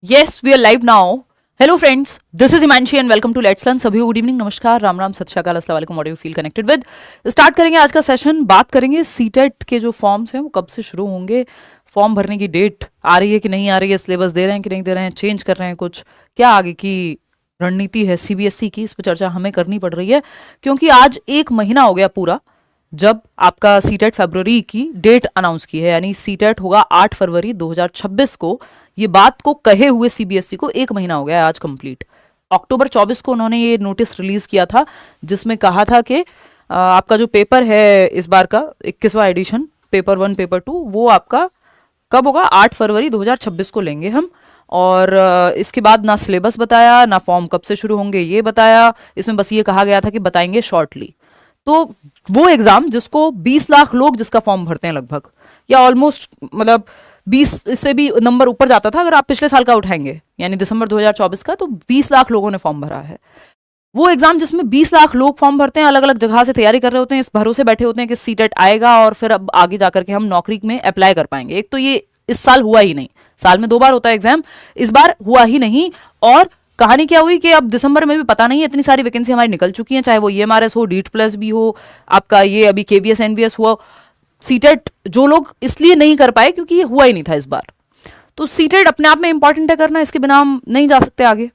Yes, we are live now. Hello friends, this is Himanshi and welcome to Let's Learn. सभी को good evening, नमस्कार, राम राम, सत श्री अकाल, अस्सलाम वालेकुम, what you feel connected with. Start करेंगे आज का सेशन। बात करेंगे सीटेट के जो फॉर्म्स हैं वो कब से शुरू होंगे, फॉर्म भरने की डेट आ रही है कि नहीं आ रही है, सिलेबस दे रहे हैं कि नहीं दे रहे हैं, चेंज कर रहे हैं कुछ, क्या आगे की रणनीति है सीबीएसई की, इस पर चर्चा हमें करनी पड़ रही है क्योंकि आज एक महीना हो गया पूरा जब आपका सीटेट फरवरी की डेट अनाउंस की है, यानी सीटेट होगा 8 फरवरी 2026 को। ये बात को कहे हुए सीबीएसई को एक महीना हो गया है आज कंप्लीट। अक्टूबर 24 को उन्होंने ये नोटिस रिलीज किया था जिसमें कहा था कि आपका जो पेपर है इस बार का 21वां एडिशन, पेपर 1 पेपर 2, वो आपका कब होगा, 8 फरवरी 2026 को लेंगे हम। और इसके बाद ना सिलेबस बताया, ना फॉर्म कब से शुरू होंगे ये बताया, इसमें बस ये कहा गया था कि बताएंगे शॉर्टली। तो वो एग्जाम जिसको 20 लाख लोग जिसका फॉर्म भरते हैं लगभग, या ऑलमोस्ट मतलब 20 से भी नंबर ऊपर जाता था अगर आप पिछले साल का उठाएंगे, यानी दिसंबर 2024 का, तो 20 लाख लोगों ने फॉर्म भरा है। वो एग्जाम जिसमें 20 लाख लोग फॉर्म भरते हैं, अलग अलग जगह से तैयारी कर रहे होते हैं, इस भरोसे बैठे होते हैं कि सीटेट आएगा और फिर अब आगे जाकर के हम नौकरी में अप्लाई कर पाएंगे। एक तो ये इस साल हुआ ही नहीं, साल में 2 बार होता है एग्जाम, इस बार हुआ ही नहीं। और कहानी क्या हुई कि अब दिसंबर में भी पता नहीं है, इतनी सारी वैकेंसी हमारी निकल चुकी हैं, चाहे वो ईएमआरएस हो, डीट प्लस भी हो, आपका ये अभी केवीएस एनवीएस हुआ, सीटेट जो लोग इसलिए नहीं कर पाए क्योंकि ये हुआ ही नहीं था इस बार। तो सीटेट अपने आप में इंपॉर्टेंट है करना, इसके बिना हम नहीं जा सकते आगे।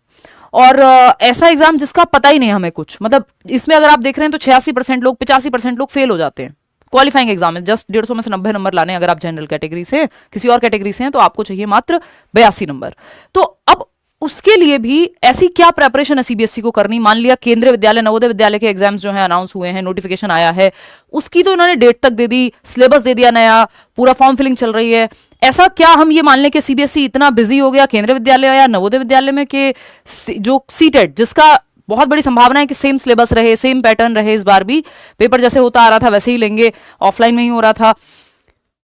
और ऐसा एग्जाम जिसका पता ही नहीं हमें कुछ, मतलब इसमें अगर आप देख रहे हैं तो 86% लोग, 85% लोग फेल हो जाते हैं। क्वालिफाइंग एग्जाम है, जस्ट 150 में से 90 नंबर लाने। अगर आप जनरल कैटेगरी से, किसी और कैटेगरी से हैं तो आपको चाहिए मात्र 82 नंबर। तो अब उसके लिए भी ऐसी क्या प्रेपरेशन है सीबीएसई को करनी। मान लिया केंद्रीय विद्यालय, नवोदय विद्यालय के एग्जाम्स जो हैं अनाउंस हुए हैं, नोटिफिकेशन आया है, उसकी तो इन्होंने डेट तक दे दी, सिलेबस दे दिया नया, पूरा फॉर्म फिलिंग चल रही है। ऐसा क्या हम ये मान लें कि सीबीएसई इतना बिजी हो गया केंद्रीय विद्यालय या नवोदय विद्यालय में कि जो सीटेट, जिसका बहुत बड़ी संभावना है कि सेम सिलेबस रहे, सेम पैटर्न रहे, इस बार भी पेपर जैसे होता आ रहा था वैसे ही लेंगे, ऑफलाइन में ही हो रहा था,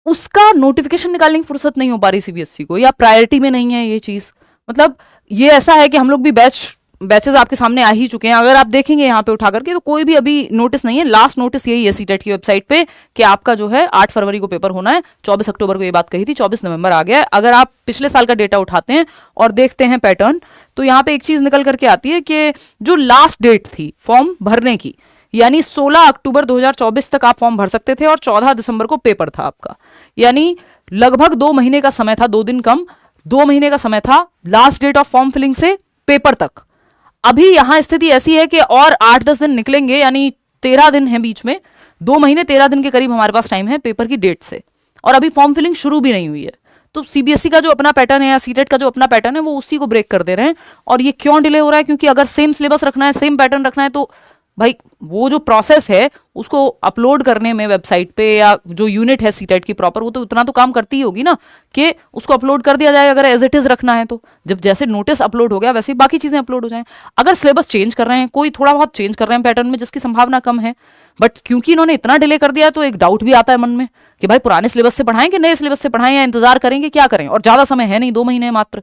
उसका नोटिफिकेशन निकालने की फुर्सत नहीं हो पा रही सीबीएसई को, या प्रायोरिटी में नहीं है ये चीज। मतलब ये ऐसा है कि हम लोग भी बैचेस आपके सामने आ ही चुके हैं। अगर आप देखेंगे यहाँ पे उठा करके तो कोई भी अभी नोटिस नहीं है। लास्ट नोटिस यही है सीटेट की वेबसाइट पे कि आपका जो है 8 फरवरी को पेपर होना है। 24 अक्टूबर को ये बात कही थी, 24 नवंबर आ गया है। अगर आप पिछले साल का डेटा उठाते हैं और देखते हैं पैटर्न, तो यहाँ पे एक चीज निकल करके आती है कि जो लास्ट डेट थी फॉर्म भरने की, यानी 16 अक्टूबर 2024 तक आप फॉर्म भर सकते थे और 14 दिसंबर को पेपर था आपका, यानी लगभग 2 महीने का समय था, 2 दिन कम, 2 महीने का समय था last date of form filling से पेपर तक। अभी यहां स्थिति ऐसी है कि और 8-10 दिन निकलेंगे, यानी 13 दिन है बीच में, 2 महीने 13 दिन के करीब हमारे पास टाइम है पेपर की डेट से, और अभी फॉर्म फिलिंग शुरू भी नहीं हुई है। तो सीबीएसई का जो अपना पैटर्न है या सीटेट का जो अपना पैटर्न है वो उसी को ब्रेक कर दे रहे हैं। और ये क्यों डिले हो रहा है, क्योंकि अगर सेम सिलेबस रखना है, सेम पैटर्न रखना है, तो भाई वो जो प्रोसेस है उसको अपलोड करने में वेबसाइट पे, या जो यूनिट है सीटेट की प्रॉपर, वो तो उतना तो काम करती ही होगी ना कि उसको अपलोड कर दिया जाए। अगर एज इट इज रखना है तो जब जैसे नोटिस अपलोड हो गया वैसे ही बाकी चीजें अपलोड हो जाएं। अगर सिलेबस चेंज कर रहे हैं, कोई थोड़ा बहुत चेंज कर रहे हैं पैटर्न में जिसकी संभावना कम है, बट क्योंकि इन्होंने इतना डिले कर दिया तो एक डाउट भी आता है मन में कि भाई पुराने सिलेबस से पढ़ाएं कि नए सिलेबस से पढ़ाएं, या इंतजार करेंगे, क्या करें। और ज्यादा समय है नहीं, 2 महीने मात्र।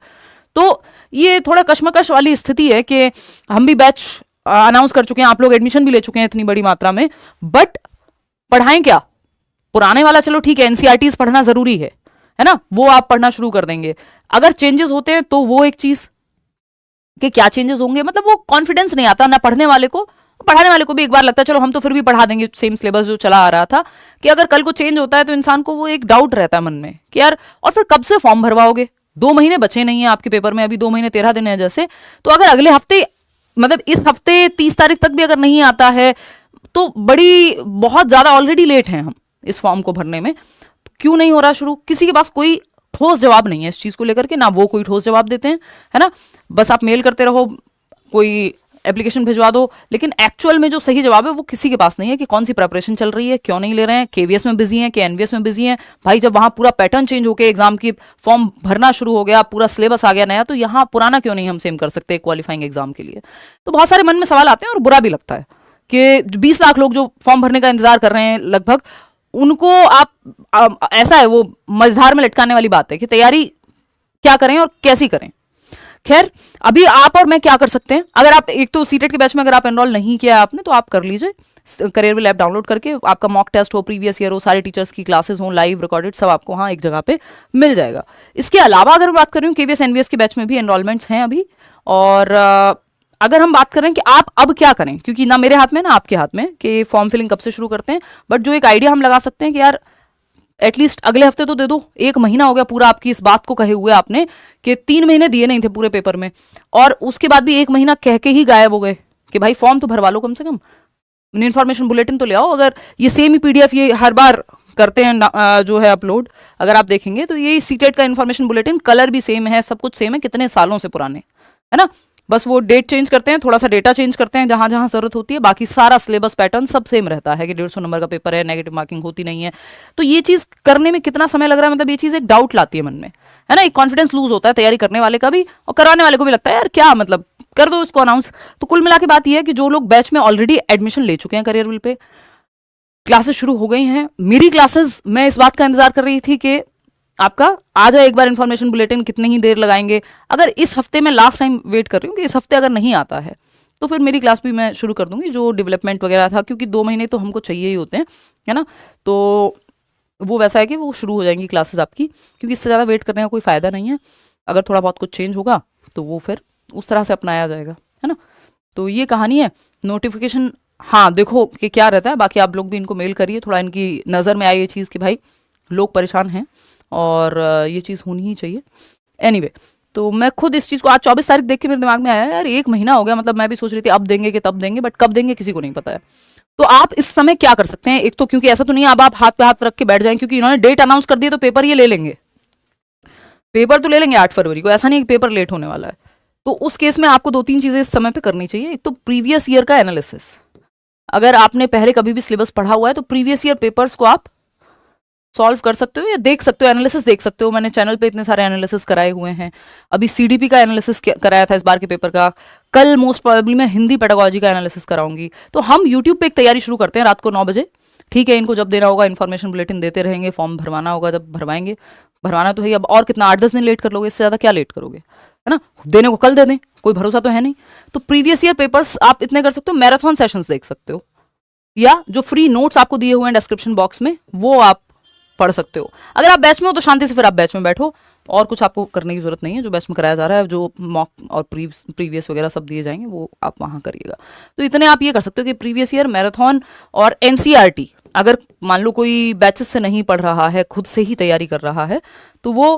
तो ये थोड़ा कश्मकश वाली स्थिति है कि हम भी बैच अनाउंस कर चुके हैं, आप लोग एडमिशन भी ले चुके हैं इतनी बड़ी मात्रा में, बट पढ़ाएं क्या। पुराने वाला चलो ठीक है, एनसीईआरटीज पढ़ना जरूरी है ना, वो आप पढ़ना शुरू कर देंगे। अगर चेंजेस होते हैं तो वो एक चीज कि क्या चेंजेस होंगे, मतलब वो कॉन्फिडेंस नहीं आता ना पढ़ने वाले को, पढ़ाने वाले को भी एक बार लगता है चलो हम तो फिर भी पढ़ा देंगे सेम सिलेबस जो चला आ रहा था, कि अगर कल को चेंज होता है तो इंसान को वो एक डाउट रहता है मन में कि यार, और फिर कब से फॉर्म भरवाओगे, 2 महीने बचे नहीं है आपके पेपर में, अभी 2 महीने 13 दिन है जैसे। तो अगर अगले हफ्ते, मतलब इस हफ्ते 30 तारीख तक भी अगर नहीं आता है तो बहुत ज्यादा ऑलरेडी लेट हैं हम इस फॉर्म को भरने में। तो क्यों नहीं हो रहा शुरू, किसी के पास कोई ठोस जवाब नहीं है इस चीज को लेकर के, ना वो कोई ठोस जवाब देते हैं, है ना। बस आप मेल करते रहो, कोई एप्लीकेशन भिजवा दो, लेकिन एक्चुअल में जो सही जवाब है वो किसी के पास नहीं है कि कौन सी प्रिपरेशन चल रही है, क्यों नहीं ले रहे हैं, केवीएस में बिजी हैं कि एनवीएस में बिजी हैं। भाई जब वहां पूरा पैटर्न चेंज होकर एग्जाम की फॉर्म भरना शुरू हो गया, पूरा सिलेबस आ गया नया, तो यहाँ पुराना क्यों नहीं हम सेम कर सकते क्वालिफाइंग एग्जाम के लिए। तो बहुत सारे मन में सवाल आते हैं और बुरा भी लगता है कि 20 लाख लोग जो फॉर्म भरने का इंतजार कर रहे हैं लगभग, उनको आप ऐसा है, वो मझधार में लटकाने वाली बात है कि तैयारी क्या करें और कैसी करें। खैर अभी आप और मैं क्या कर सकते हैं, अगर आप एक तो सीटेट के बैच में अगर आप एनरोल नहीं किया आपने तो आप कर लीजिए, करियरविल ऐप डाउनलोड करके, आपका मॉक टेस्ट हो, प्रीवियस ईयर हो, सारे टीचर्स की क्लासेस हो, लाइव रिकॉर्डेड, सब आपको वहाँ एक जगह पे मिल जाएगा। इसके अलावा अगर मैं बात कर रही हूँ केवीएस एनवीएस के बैच में भी एनरोलमेंट्स हैं अभी। और अगर हम बात करें कि आप अब क्या करें, क्योंकि ना मेरे हाथ में ना आपके हाथ में कि फॉर्म फिलिंग कब से शुरू करते हैं, बट जो एक आइडिया हम लगा सकते हैं कि यार एटलीस्ट अगले हफ्ते तो दे दो, 1 महीना हो गया पूरा आपकी इस बात को कहे हुए आपने कि 3 महीने दिए नहीं थे पूरे पेपर में, और उसके बाद भी 1 महीना कह के ही गायब हो गए कि भाई फॉर्म तो भरवा लो, कम से कम इन्फॉर्मेशन बुलेटिन तो ले आओ। अगर ये सेम ही पीडीएफ ये हर बार करते हैं जो है अपलोड, अगर आप देखेंगे तो ये सीटेट का इन्फॉर्मेशन बुलेटिन कलर भी सेम है, सब कुछ सेम है, कितने सालों से पुराने, है ना, बस वो डेट चेंज करते हैं, थोड़ा सा डेटा चेंज करते हैं जहां जहां जरूरत होती है, बाकी सारा सिलेबस पैटर्न सब सेम रहता है कि 150 नंबर का पेपर है, नेगेटिव मार्किंग होती नहीं है। तो ये चीज करने में कितना समय लग रहा है, मतलब ये चीज एक डाउट लाती है मन में, है ना, एक कॉन्फिडेंस लूज होता है तैयारी करने वाले का भी, और कराने वाले को भी लगता है यार क्या मतलब, कर दो इसको अनाउंस। तो कुल मिला के बात यह है कि जो लोग बैच में ऑलरेडी एडमिशन ले चुके हैं करियरविल पे, क्लासेस शुरू हो गई हैं, मेरी क्लासेस मैं इस बात का इंतजार कर रही थी कि आपका आ जाए एक बार इन्फॉर्मेशन बुलेटिन, कितनी ही देर लगाएंगे। अगर इस हफ्ते में लास्ट टाइम वेट कर रही हूँ कि इस हफ्ते अगर नहीं आता है तो फिर मेरी क्लास भी मैं शुरू कर दूंगी, जो डेवलपमेंट वगैरह था, क्योंकि 2 महीने तो हमको चाहिए ही होते हैं, है ना, तो वो वैसा है कि वो शुरू हो जाएंगी क्लासेस आपकी, क्योंकि इससे ज़्यादा वेट करने का कोई फ़ायदा नहीं है। अगर थोड़ा बहुत कुछ चेंज होगा तो वो फिर उस तरह से अपनाया जाएगा, है ना। तो ये कहानी है। नोटिफिकेशन हाँ देखो कि क्या रहता है, बाकी आप लोग भी इनको मेल करिए, थोड़ा इनकी नज़र में आई ये चीज़ कि भाई लोग परेशान हैं और ये चीज़ होनी ही चाहिए। एनीवे तो मैं खुद इस चीज़ को आज 24 तारीख देख के मेरे दिमाग में आया यार 1 महीना हो गया, मतलब मैं भी सोच रही थी अब देंगे कि तब देंगे, बट कब देंगे किसी को नहीं पता है। तो आप इस समय क्या कर सकते हैं, एक तो क्योंकि ऐसा तो नहीं है अब आप हाथ पे हाथ रख के बैठ जाएं, क्योंकि इन्होंने डेट अनाउंस कर दी तो पेपर ये ले लेंगे, पेपर तो ले लेंगे 8 फरवरी को, ऐसा नहीं कि पेपर लेट होने वाला है। तो उस केस में आपको 2-3 चीज़ें इस समय पे करनी चाहिए। एक तो प्रीवियस ईयर का एनालिसिस, अगर आपने पहले कभी भी सिलेबस पढ़ा हुआ है तो प्रीवियस ईयर पेपर्स को आप सॉल्व कर सकते हो या देख सकते हो, एनालिसिस देख सकते हो। मैंने चैनल पे इतने सारे एनालिसिस कराए हुए हैं, अभी सीडीपी का एनालिसिस कराया था इस बार के पेपर का, कल मोस्ट प्रोबेबली मैं हिंदी पेडागोजी का एनालिसिस कराऊंगी। तो हम यूट्यूब पे एक तैयारी शुरू करते हैं रात को 9 बजे, ठीक है। इनको जब देना होगा इन्फॉर्मेशन बुलेटिन देते रहेंगे, फॉर्म भरवाना होगा जब भरवाएंगे, भरवाना तो है अब, और कितना 8-10 दिन लेट कर लोगे, इससे ज़्यादा क्या लेट करोगे, है ना, देने को कल दे दें, कोई भरोसा तो है नहीं। तो प्रीवियस ईयर पेपर्स आप इतने कर सकते हो, मैराथन सेशंस देख सकते हो, या जो फ्री नोट्स आपको दिए हुए हैं डिस्क्रिप्शन बॉक्स में वो आप पढ़ सकते हो। अगर आप बैच में हो तो शांति से फिर आप बैच में बैठो, और कुछ आपको करने की जरूरत नहीं है। जो बैच में कराया जा रहा है, जो मॉक और प्रीवियस वगैरह सब दिए जाएंगे वो आप वहाँ करिएगा। तो इतने आप ये कर सकते हो कि प्रीवियस ईयर, मैराथन और एनसीईआरटी, अगर मान लो कोई बैचेस से नहीं पढ़ रहा है, खुद से ही तैयारी कर रहा है, तो वो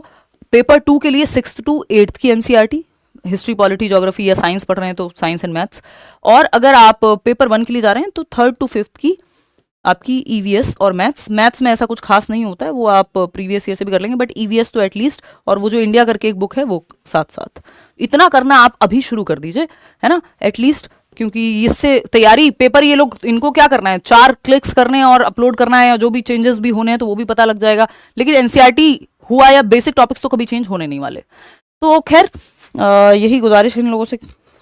पेपर 2 के लिए 6th to 8th की एनसीईआरटी, हिस्ट्री, पॉलिटी, ज्योग्राफी या साइंस पढ़ रहे हैं तो साइंस एंड मैथ्स, और अगर आप पेपर 1 के लिए जा रहे हैं तो 3rd to 5th की आपकी ईवीएस और मैथ्स में ऐसा कुछ खास नहीं होता है, वो आप प्रीवियस ईयर से भी कर लेंगे, बट ईवीएस तो एटलीस्ट, और वो जो इंडिया करके एक बुक है वो साथ साथ, इतना करना आप अभी शुरू कर दीजिए, है ना, एटलीस्ट, क्योंकि इससे तैयारी पेपर, ये लोग इनको क्या करना है, 4 क्लिक्स करने हैं और अपलोड करना है, या जो भी चेंजेस भी होने हैं तो वो भी पता लग जाएगा, लेकिन एनसीईआरटी हुआ या बेसिक टॉपिक्स तो कभी चेंज होने नहीं वाले। तो खैर यही गुजारिश है इन लोगों से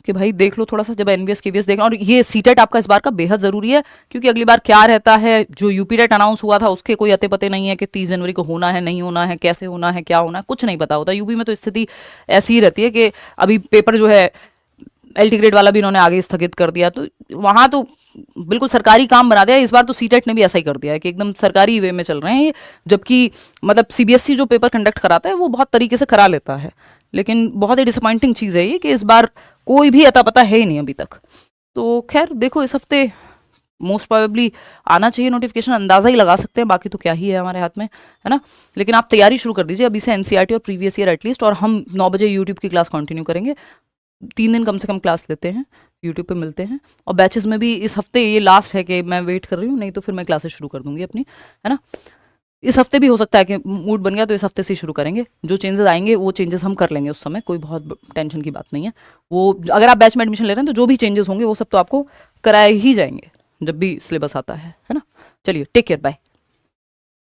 कि भाई देख लो थोड़ा सा, जब एनवीएस केवीएस देखना, और ये सीटेट आपका इस बार का बेहद जरूरी है, क्योंकि अगली बार क्या रहता है, जो यूपी टेट अनाउंस हुआ था उसके कोई अते पते नहीं है कि 30 जनवरी को होना है, नहीं होना है, कैसे होना है, क्या होना है, कुछ नहीं पता होता। यूपी में तो स्थिति ऐसी ही रहती है कि अभी पेपर जो है एलटी ग्रेड वाला भी इन्होंने आगे स्थगित कर दिया, तो वहां तो बिल्कुल सरकारी काम बना दिया। इस बार तो सीटेट ने भी ऐसा ही कर दिया है कि एकदम सरकारी वे में चल रहे हैं ये, जबकि मतलब सीबीएसई जो पेपर कंडक्ट कराता है वो बहुत तरीके से करा लेता है, लेकिन बहुत ही डिसअपॉइंटिंग चीज़ है ये कि इस बार कोई भी अता पता है ही नहीं अभी तक। तो खैर देखो, इस हफ्ते मोस्ट प्रोबेबली आना चाहिए नोटिफिकेशन, अंदाजा ही लगा सकते हैं, बाकी तो क्या ही है हमारे हाथ में, है ना। लेकिन आप तैयारी शुरू कर दीजिए अभी से, एनसीईआरटी और प्रीवियस ईयर एटलीस्ट, और हम 9 बजे यूट्यूब की क्लास कंटिन्यू करेंगे, 3 दिन कम से कम क्लास लेते हैं, यूट्यूब पे मिलते हैं। और बैचेस में भी इस हफ्ते ये लास्ट है कि मैं वेट कर रही हूँ, नहीं तो फिर मैं क्लासेस शुरू कर दूंगी अपनी, है ना। इस हफ्ते भी हो सकता है कि मूड बन गया तो इस हफ्ते से शुरू करेंगे, जो चेंजेस आएंगे वो चेंजेस हम कर लेंगे उस समय, कोई बहुत टेंशन की बात नहीं है। वो अगर आप बैच में एडमिशन ले रहे हैं तो जो भी चेंजेस होंगे वो सब तो आपको कराए ही जाएंगे जब भी सिलेबस आता है ना। चलिए, take care, bye.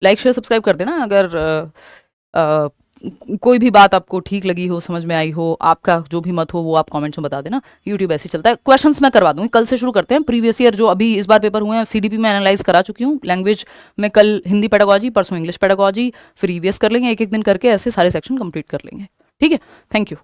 Like share subscribe कर देना अगर कोई भी बात आपको ठीक लगी हो, समझ में आई हो, आपका जो भी मत हो वो आप कमेंट्स में बता देना। यूट्यूब ऐसे चलता है। क्वेश्चंस मैं करवा दूंगी, कल से शुरू करते हैं। प्रीवियस ईयर जो अभी इस बार पेपर हुए हैं सीडीपी में एनालाइज करा चुकी हूँ, लैंग्वेज में कल हिंदी पेडागोजी, परसों इंग्लिश पेडागोजी, फिर ईवीएस कर लेंगे, एक एक दिन करके ऐसे सारे सेक्शन कंप्लीट कर लेंगे। ठीक है, थैंक यू।